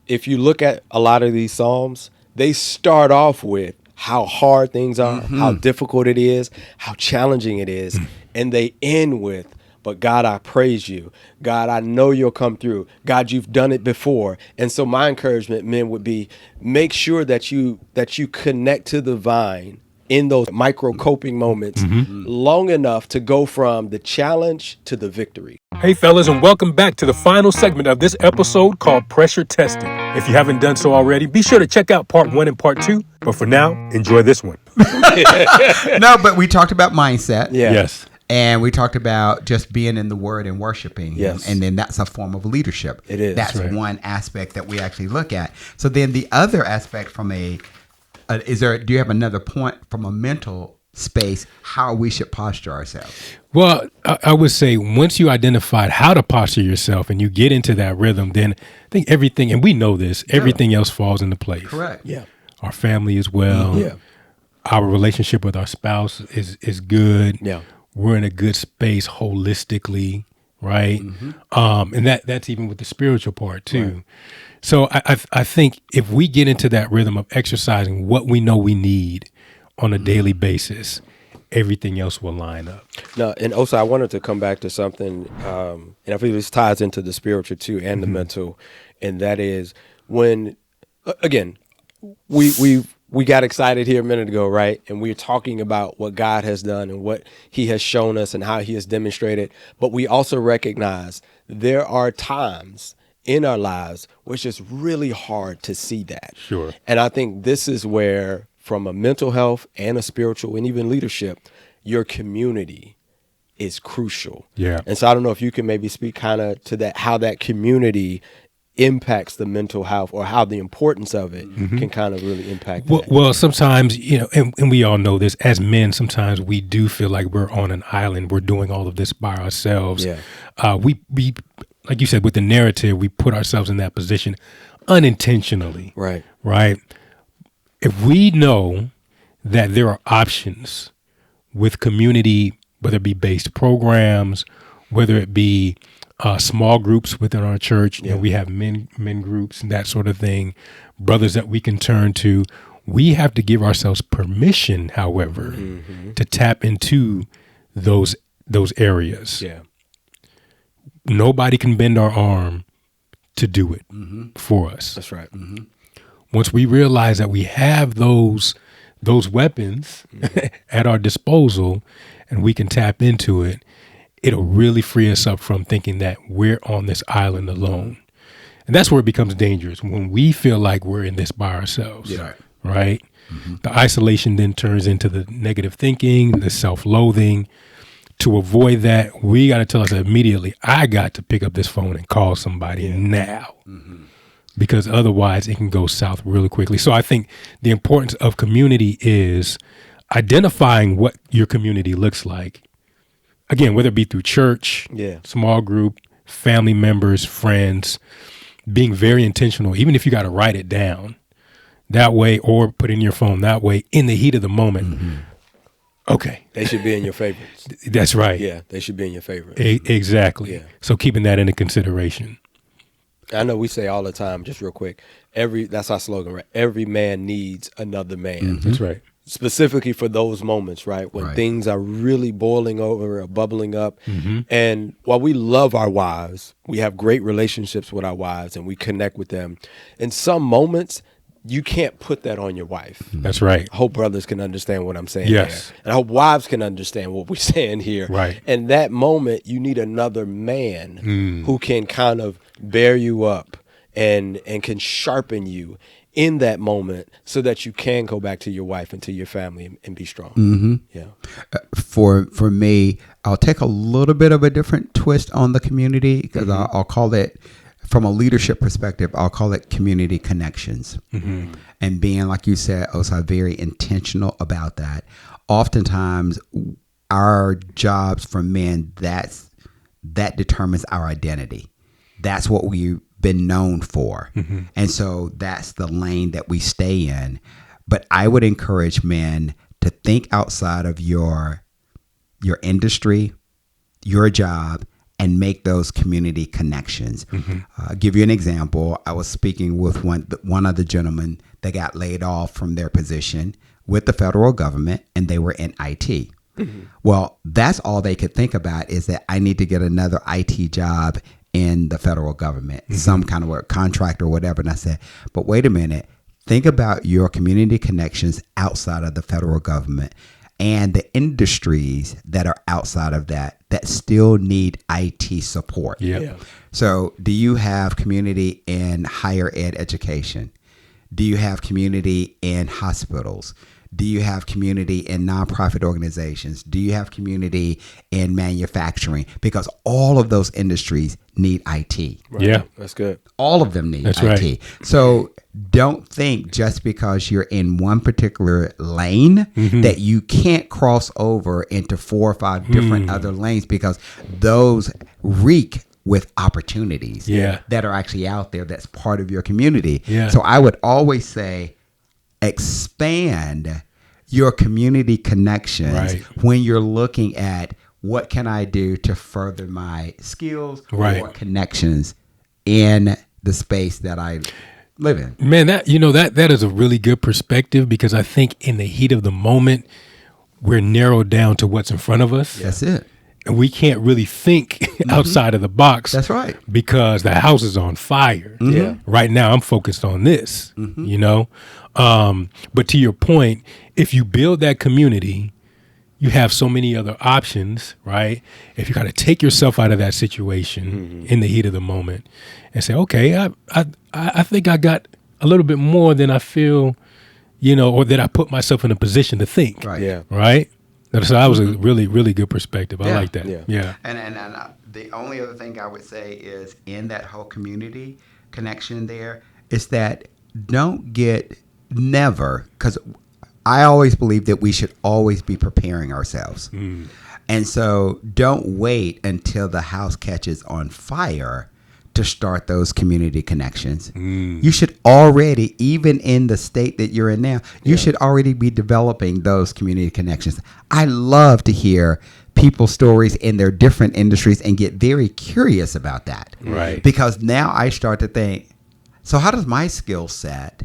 if you look at a lot of these Psalms, they start off with how hard things are, how difficult it is, how challenging it is, and they end with, but God, I praise you. God, I know you'll come through. God, you've done it before. And so my encouragement, men, would be make sure that you connect to the vine in those micro coping moments long enough to go from the challenge to the victory. Hey fellas, and welcome back to the final segment of this episode called Pressure Testing. If you haven't done so already, be sure to check out part 1 and part 2. But for now, enjoy this one. No, but we talked about mindset. Yeah. Yes. And we talked about just being in the Word and worshiping. Yes. And then that's a form of leadership. It is. That's right. one aspect that we actually look at. So then the other aspect from do you have another point from a mental space, how we should posture ourselves? Well, I would say once you identified how to posture yourself and you get into that rhythm, then I think everything, and we know this, everything else falls into place. Correct. Yeah. Our family as well. Yeah. Our relationship with our spouse is good. Yeah. We're in a good space holistically, right? And that's even with the spiritual part too. Right. So I think if we get into that rhythm of exercising what we know we need on a daily basis, everything else will line up. No, and also I wanted to come back to something, and I think this ties into the spiritual too and the mental, and that is when, again, we got excited here a minute ago, right? And we were talking about what God has done and what he has shown us and how he has demonstrated, but we also recognize there are times in our lives where it's just really hard to see that. Sure. And I think this is where, from a mental health and a spiritual and even leadership, your community is crucial. Yeah. And so I don't know if you can maybe speak kind of to that, how that community impacts the mental health, or how the importance of it can kind of really impact that. Well, sometimes, and we all know this, as men, sometimes we do feel like we're on an island. We're doing all of this by ourselves. Yeah. We like you said, with the narrative, we put ourselves in that position unintentionally. Right. Right. If we know that there are options with community, whether it be based programs, whether it be small groups within our church, we have men groups and that sort of thing, brothers that we can turn to. We have to give ourselves permission, however, to tap into those areas. Yeah. Nobody can bend our arm to do it for us. That's right. Once we realize that we have those weapons at our disposal and we can tap into it, it'll really free us up from thinking that we're on this island alone. And that's where it becomes dangerous, when we feel like we're in this by ourselves. Yeah. Right? The isolation then turns into the negative thinking, the self-loathing. To avoid that, we got to tell us immediately, I got to pick up this phone and call somebody now. Because otherwise it can go south really quickly. So I think the importance of community is identifying what your community looks like. Again, whether it be through church, small group, family members, friends, being very intentional, even if you got to write it down that way or put in your phone that way in the heat of the moment. Okay. They should be in your favorites. That's right. Yeah, they should be in your favorites. Exactly. Yeah. So keeping that into consideration. I know we say all the time, just real quick, that's our slogan, right? Every man needs another man. That's right. Specifically for those moments, right? When things are really boiling over or bubbling up. And while we love our wives, we have great relationships with our wives and we connect with them. In some moments, you can't put that on your wife. That's right. I hope brothers can understand what I'm saying Yes. there. And I hope wives can understand what we're saying here. Right. And that moment, you need another man who can kind of bear you up and can sharpen you in that moment so that you can go back to your wife and to your family and be strong. Yeah. For me, I'll take a little bit of a different twist on the community, because I'll call it, from a leadership perspective, I'll call it community connections. And being, like you said, Osei, very intentional about that. Oftentimes, our jobs for men, that determines our identity. That's what we've been known for. And so that's the lane that we stay in. But I would encourage men to think outside of your industry, your job, and make those community connections. Give you an example. I was speaking with one of the gentlemen that got laid off from their position with the federal government, and they were in IT. Well, that's all they could think about is that I need to get another IT job in the federal government, some kind of work, contract or whatever. And I said, but wait a minute, think about your community connections outside of the federal government and the industries that are outside of that still need IT support. So do you have community in higher ed education? Do you have community in hospitals? Do you have community in nonprofit organizations? Do you have community in manufacturing? Because all of those industries need IT. Right. Yeah, that's good. All of them need that's IT. Right. So don't think just because you're in one particular lane that you can't cross over into 4 or 5 different other lanes, because those reek with opportunities that are actually out there that's part of your community. So I would always say, expand your community connections when you're looking at what can I do to further my skills or connections in the space that I live in. Man, that is a really good perspective, because I think in the heat of the moment, we're narrowed down to what's in front of us. That's it. And we can't really think outside of the box. That's right. Because the house is on fire. Right now, I'm focused on this, But to your point, if you build that community, you have so many other options, right? If you kind of take yourself out of that situation in the heat of the moment and say, okay, I think I got a little bit more than I feel, or that I put myself in a position to think. Right? So that was a really, really good perspective. I like that. Yeah. And the only other thing I would say is in that whole community connection there is that because I always believe that we should always be preparing ourselves. And so don't wait until the house catches on fire to start those community connections. You should already, even in the state that you're in now, you should already be developing those community connections. I love to hear people's stories in their different industries and get very curious about that. Right. Because now I start to think, so how does my skill set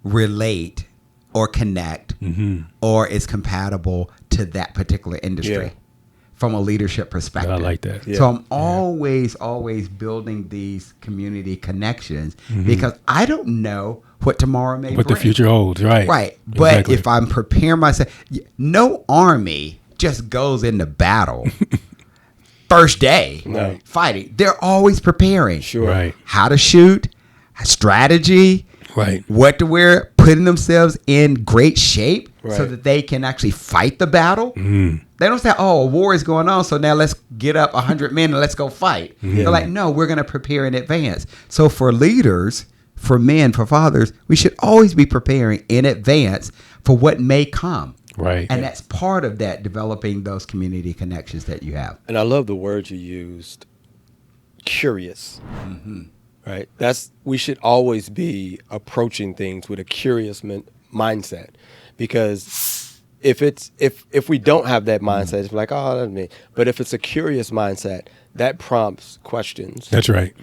relate or connect or is compatible to that particular industry? From a leadership perspective. I like that. So I'm always building these community connections because I don't know what tomorrow may bring. What the future holds, right. Right. But if I'm preparing myself, no army just goes into battle first day fighting. They're always preparing. Sure. Right. How to shoot, strategy, what to wear, putting themselves in great shape so that they can actually fight the battle. They don't say, oh, a war is going on, so now let's get up 100 men and let's go fight. They're like, no, we're going to prepare in advance. So for leaders, for men, for fathers, we should always be preparing in advance for what may come. Right. And that's part of that, developing those community connections that you have. And I love the word you used, curious. Right. We should always be approaching things with a curious mindset, because if we don't have that mindset, it's like, oh, that's me. But if it's a curious mindset, that prompts questions. That's right.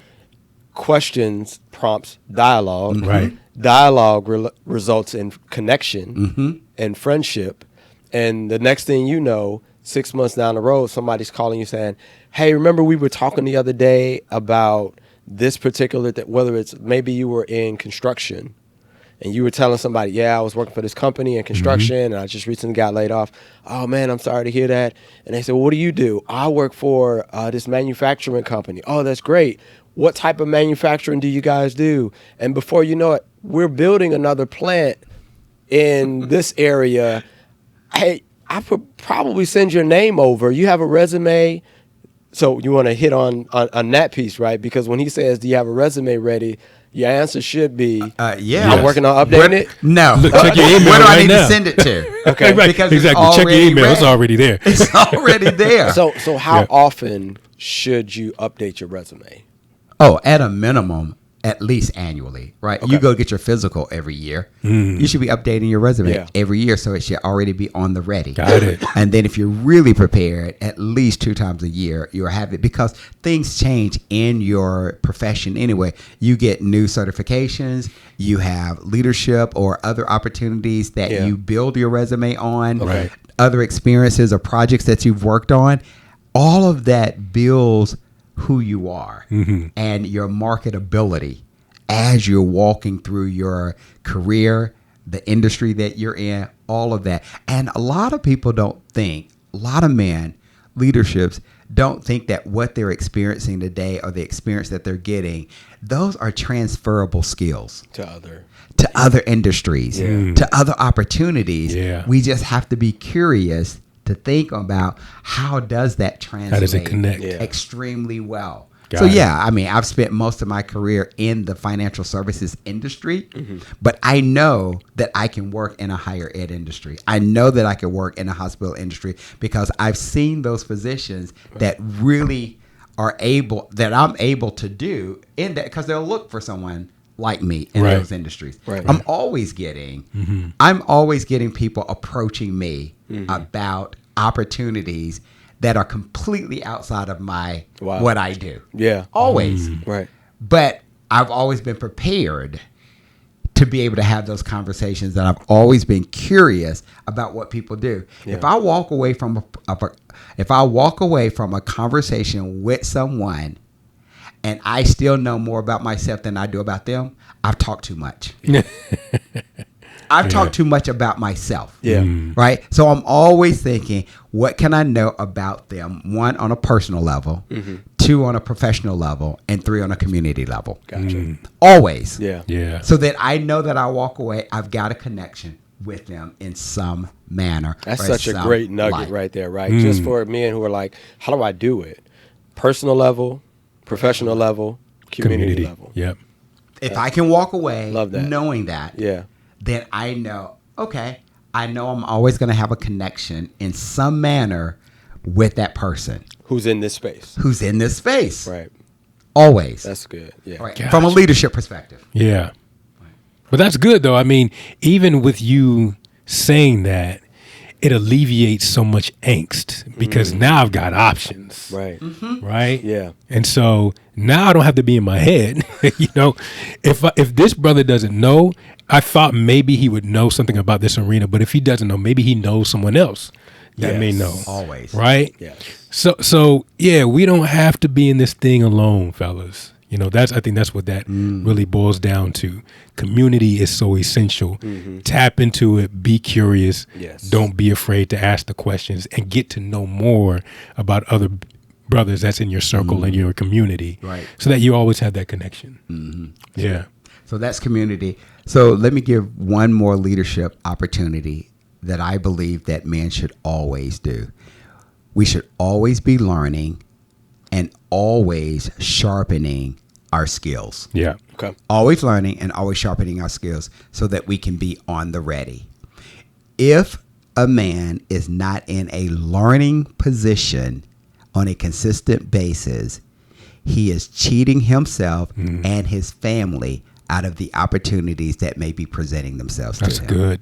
Questions prompts dialogue. Right. Dialogue results in connection and friendship. And the next thing you know, 6 months down the road, somebody's calling you saying, hey, remember we were talking the other day about this particular, whether it's maybe you were in construction and you were telling somebody, yeah, I was working for this company in construction and I just recently got laid off. Oh, man, I'm sorry to hear that. And they said, well, what do you do? I work for this manufacturing company. Oh, that's great. What type of manufacturing do you guys do? And before you know it, we're building another plant in this area. Hey, I could probably send your name over. You have a resume. So you want to hit on that piece, right? Because when he says, do you have a resume ready? Your answer should be, I'm working on updating it. No. Look, check your email Where do I right need now. to send it to? Okay, right. Because Exactly. Check your email. It's already there. It's already there. So how often should you update your resume? Oh, at a minimum, at least annually, right? Okay. You go get your physical every year. You should be updating your resume every year, so it should already be on the ready. Got it. And then if you're really prepared, at least 2 times a year, you'll have it, because things change in your profession anyway. You get new certifications, you have leadership or other opportunities that you build your resume on, Right. other experiences or projects that you've worked on. All of that builds who you are and your marketability as you're walking through your career, the industry that you're in, all of that. And a lot of people don't think, a lot of men, leaderships, don't think that what they're experiencing today or the experience that they're getting, those are transferable skills To other. to other industries, to other opportunities. Yeah. We just have to be curious to think about how does that translate. How does it connect? Yeah. Extremely well. Got So it. yeah, I mean, I've spent most of my career in the financial services industry, but I know that I can work in a higher ed industry. I know that I can work in a hospital industry because I've seen those positions that really are able, that I'm able to do in that, because they'll look for someone like me in Right. those industries. Right. I'm always getting people approaching me about opportunities that are completely outside of my Wow. what I do. Yeah. Always. Right. But I've always been prepared to be able to have those conversations, and I've always been curious about what people do. Yeah. If I walk away from a conversation with someone and I still know more about myself than I do about them, I've talked too much. I've talked too much about myself. Yeah. Right? So I'm always thinking, what can I know about them? 1, on a personal level, 2, on a professional level, and 3, on a community level. Gotcha. Always. Yeah. Yeah. So that I know that I walk away, I've got a connection with them in some manner. That's or such a some great nugget light. right there, right? Just for men who are like, how do I do it? Personal level, professional level, community level. Yep. If I can walk away Love that. knowing that, Yeah. then I know, okay, I know I'm always going to have a connection in some manner with that person Who's in this space. who's in this space. Right. Always. That's good. Yeah. Right. Gotcha. From a leadership perspective. Yeah. But that's good, though. I mean, even with you saying that, it alleviates so much angst because now I've got options. Right. Right? Yeah. And so now I don't have to be in my head. You know, if this brother doesn't know, I thought maybe he would know something about this arena, but if he doesn't know, maybe he knows someone else that may Yes. know. Always. Right? Yes. So yeah, we don't have to be in this thing alone, fellas. You know, I think that's what that really boils down to. Community is so essential. Tap into it. Be curious. Yes. Don't be afraid to ask the questions and get to know more about other brothers that's in your circle and your community. Right. So that you always have that connection. Yeah. So that's community. So let me give one more leadership opportunity that I believe that men should always do. We should always be learning and always sharpening our skills. Yeah. Okay. Always learning and always sharpening our skills so that we can be on the ready. If a man is not in a learning position on a consistent basis, he is cheating himself and his family out of the opportunities that may be presenting themselves That's to him. good.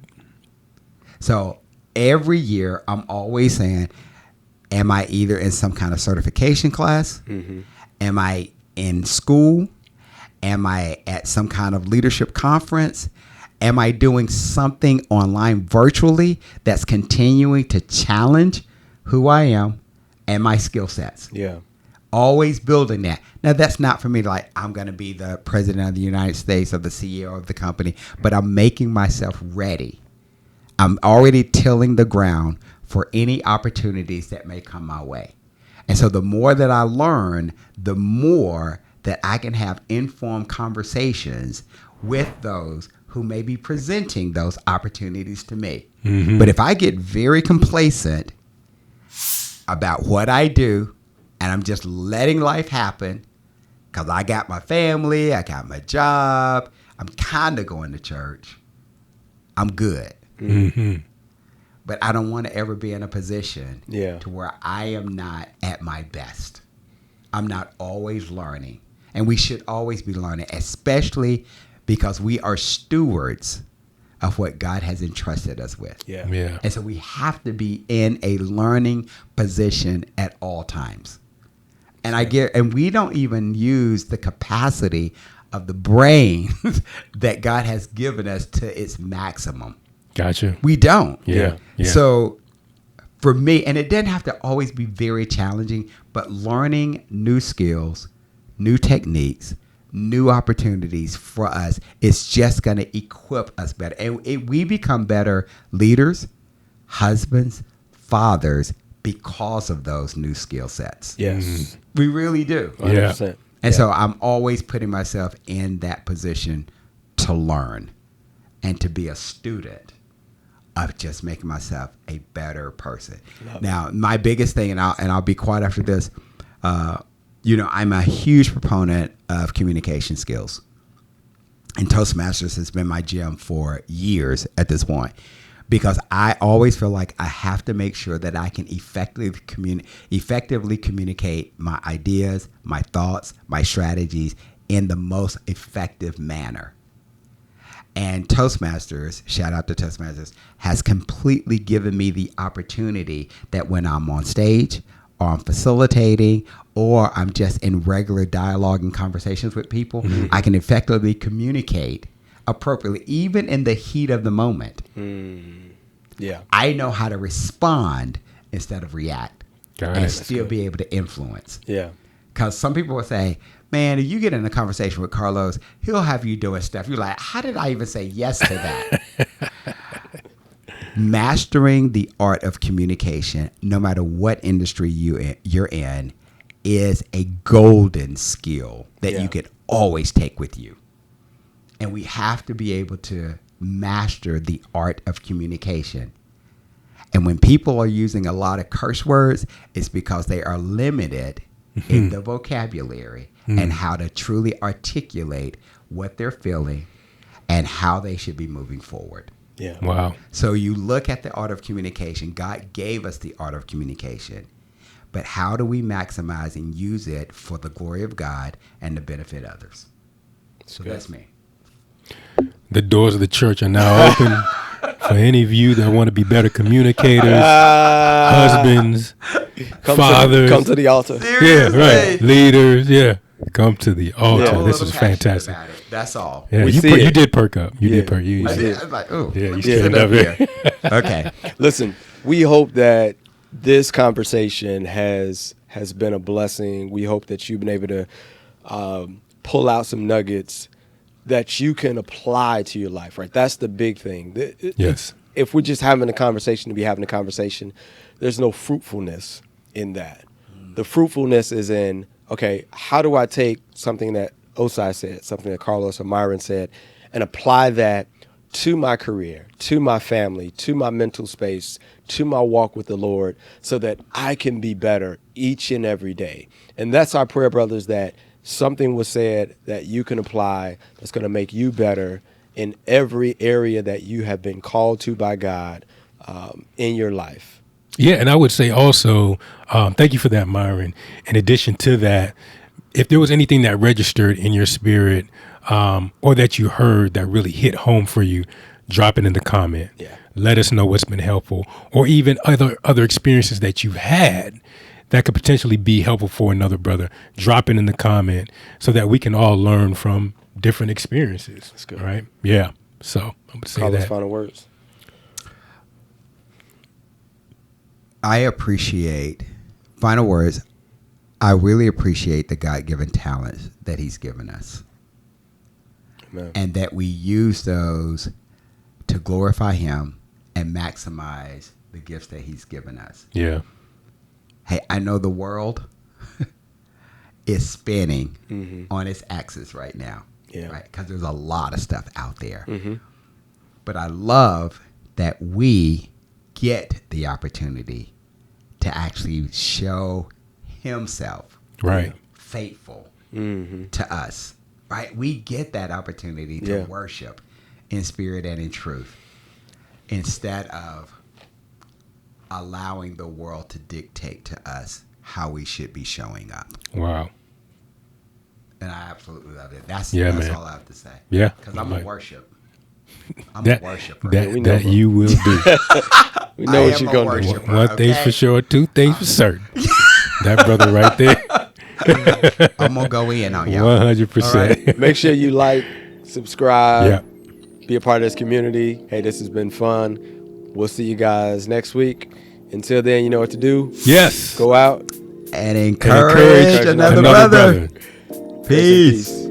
So every year I'm always saying, am I either in some kind of certification class? Am I in school? Am I at some kind of leadership conference? Am I doing something online virtually that's continuing to challenge who I am and my skill sets? Yeah. Always building that. Now, that's not for me to like, I'm going to be the president of the United States or the CEO of the company, but I'm making myself ready. I'm already tilling the ground for any opportunities that may come my way. And so the more that I learn, the more that I can have informed conversations with those who may be presenting those opportunities to me. But if I get very complacent about what I do and I'm just letting life happen because I got my family, I got my job, I'm kind of going to church, I'm good. But I don't want to ever be in a position to where I am not at my best. I'm not always learning. And we should always be learning, especially because we are stewards of what God has entrusted us with. Yeah. And so we have to be in a learning position at all times. And we don't even use the capacity of the brain that God has given us to its maximum. Gotcha. We don't. Yeah. So for me, and it doesn't have to always be very challenging, but learning new skills, new techniques, new opportunities for us is just going to equip us better. And we become better leaders, husbands, fathers because of those new skill sets. Yes. We really do. 100%. And so I'm always putting myself in that position to learn and to be a student of just making myself a better person. Now, my biggest thing, and I'll be quiet after this, I'm a huge proponent of communication skills. And Toastmasters has been my gym for years at this point, because I always feel like I have to make sure that I can effectively communicate my ideas, my thoughts, my strategies in the most effective manner. And Toastmasters, shout out to Toastmasters, has completely given me the opportunity that when I'm on stage or I'm facilitating or I'm just in regular dialogue and conversations with people, I can effectively communicate appropriately, even in the heat of the moment. Yeah. I know how to respond instead of react and still be able to influence. Yeah. Because some people will say, man, if you get in a conversation with Carlos, he'll have you doing stuff. You're like, how did I even say yes to that? Mastering the art of communication, no matter what industry you're in, is a golden skill that you can always take with you. And we have to be able to master the art of communication. And when people are using a lot of curse words, it's because they are limited in the vocabulary and how to truly articulate what they're feeling and how they should be moving forward. Yeah. Wow. So you look at the art of communication. God gave us the art of communication. But how do we maximize and use it for the glory of God and to benefit others? So that's me. The doors of the church are now open for any of you that want to be better communicators, husbands, fathers. Come to the altar. Seriously? Yeah, right. Leaders, come to the altar. Yeah. This is fantastic. That's all. Yeah, We you see it. did perk up. You Yeah. did perk. You I did. did. I was like, oh, Yeah, let me you sit stand up here. Okay. Listen, we hope that this conversation has been a blessing. We hope that you've been able to pull out some nuggets that you can apply to your life, right? That's the big thing. Yes. If we're just having a conversation to be having a conversation, there's no fruitfulness in that. The fruitfulness is in, okay, how do I take something that Osei said, something that Carlos or Myron said, and apply that to my career, to my family, to my mental space, to my walk with the Lord, so that I can be better each and every day. And that's our prayer, brothers, that something was said that you can apply that's going to make you better in every area that you have been called to by God in your life. Yeah, and I would say also, thank you for that, Myron. In addition to that, if there was anything that registered in your spirit or that you heard that really hit home for you, drop it in the comment. Yeah. Let us know what's been helpful, or even other experiences that you've had that could potentially be helpful for another brother. Drop it in the comment so that we can all learn from different experiences. That's good. Right? Yeah. So I would say Carlos, that. final words. I really appreciate the God-given talents that he's given us. Amen. And that we use those to glorify him and maximize the gifts that he's given us. Yeah. Hey, I know the world is spinning on its axis right now. Yeah. Right? Because there's a lot of stuff out there. Mm-hmm. But I love that we get the opportunity to actually show himself Right. faithful Mm-hmm. to us. Right? We get that opportunity to Yeah. worship in spirit and in truth instead of allowing the world to dictate to us how we should be showing up. Wow. And I absolutely love it. That's man. all I have to say. Yeah. Because I'm a worship. I'm That, a worshiper. that you will do. We know I what am you're a going to do. worshiper. One thing's for sure, two things for certain. That brother right there. I'm going to go in on y'all. 100%. Make sure you like, subscribe, Yeah. be a part of this community. Hey, this has been fun. We'll see you guys next week. Until then, you know what to do. Yes. Go out And encourage another brother. Peace.